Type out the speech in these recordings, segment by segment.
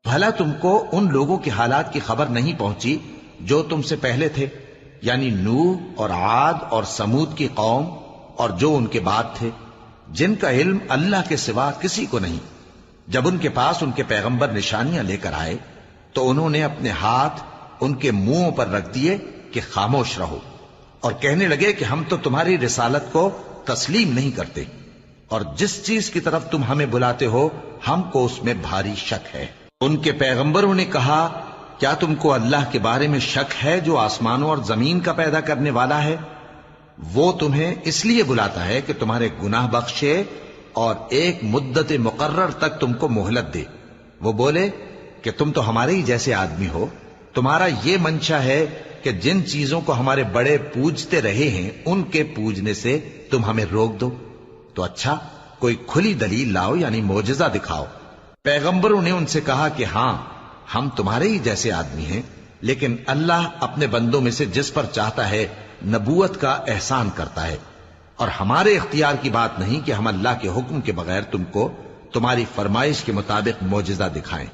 بھلا تم کو ان لوگوں کے حالات کی خبر نہیں پہنچی جو تم سے پہلے تھے، یعنی نوح اور عاد اور سمود کی قوم اور جو ان کے بعد تھے، جن کا علم اللہ کے سوا کسی کو نہیں۔ جب ان کے پاس ان کے پیغمبر نشانیاں لے کر آئے تو انہوں نے اپنے ہاتھ ان کے منہوں پر رکھ دیے کہ خاموش رہو، اور کہنے لگے کہ ہم تو تمہاری رسالت کو تسلیم نہیں کرتے، اور جس چیز کی طرف تم ہمیں بلاتے ہو ہم کو اس میں بھاری شک ہے۔ ان کے پیغمبروں نے کہا، کیا تم کو اللہ کے بارے میں شک ہے جو آسمانوں اور زمین کا پیدا کرنے والا ہے؟ وہ تمہیں اس لیے بلاتا ہے کہ تمہارے گناہ بخشے اور ایک مدت مقرر تک تم کو مہلت دے۔ وہ بولے کہ تم تو ہمارے ہی جیسے آدمی ہو، تمہارا یہ منشا ہے کہ جن چیزوں کو ہمارے بڑے پوجتے رہے ہیں ان کے پوجنے سے تم ہمیں روک دو، تو اچھا کوئی کھلی دلیل لاؤ، یعنی معجزہ دکھاؤ۔ پیغمبروں نے ان سے کہا کہ ہاں ہم تمہارے ہی جیسے آدمی ہیں، لیکن اللہ اپنے بندوں میں سے جس پر چاہتا ہے نبوت کا احسان کرتا ہے، اور ہمارے اختیار کی بات نہیں کہ ہم اللہ کے حکم کے بغیر تم کو تمہاری فرمائش کے مطابق معجزہ دکھائیں،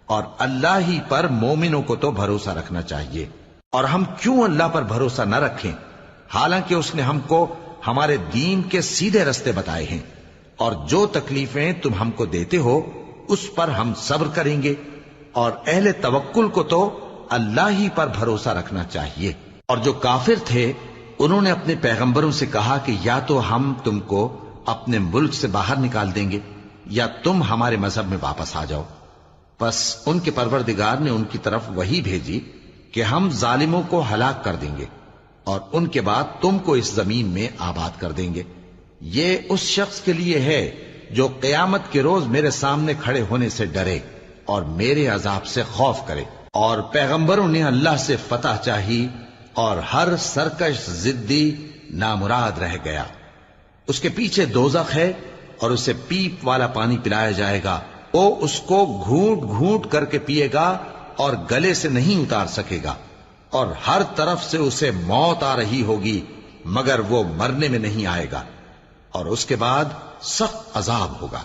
اور اللہ ہی پر مومنوں کو تو بھروسہ رکھنا چاہیے۔ اور ہم کیوں اللہ پر بھروسہ نہ رکھیں، حالانکہ اس نے ہم کو ہمارے دین کے سیدھے رستے بتائے ہیں، اور جو تکلیفیں تم ہم کو دیتے ہو اس پر ہم صبر کریں گے، اور اہل توکل کو تو اللہ ہی پر بھروسہ رکھنا چاہیے۔ اور جو کافر تھے انہوں نے اپنے پیغمبروں سے کہا کہ یا تو ہم تم کو اپنے ملک سے باہر نکال دیں گے یا تم ہمارے مذہب میں واپس آ جاؤ۔ بس ان کے پروردگار نے ان کی طرف وحی بھیجی کہ ہم ظالموں کو ہلاک کر دیں گے اور ان کے بعد تم کو اس زمین میں آباد کر دیں گے۔ یہ اس شخص کے لیے ہے جو قیامت کے روز میرے سامنے کھڑے ہونے سے ڈرے اور میرے عذاب سے خوف کرے۔ اور پیغمبروں نے اللہ سے فتح چاہی اور ہر سرکش ضدی نامراد رہ گیا۔ اس کے پیچھے دوزخ ہے اور اسے پیپ والا پانی پلایا جائے گا، وہ اس کو گھونٹ گھونٹ کر کے پیے گا اور گلے سے نہیں اتار سکے گا، اور ہر طرف سے اسے موت آ رہی ہوگی مگر وہ مرنے میں نہیں آئے گا، اور اس کے بعد سخت عذاب ہوگا۔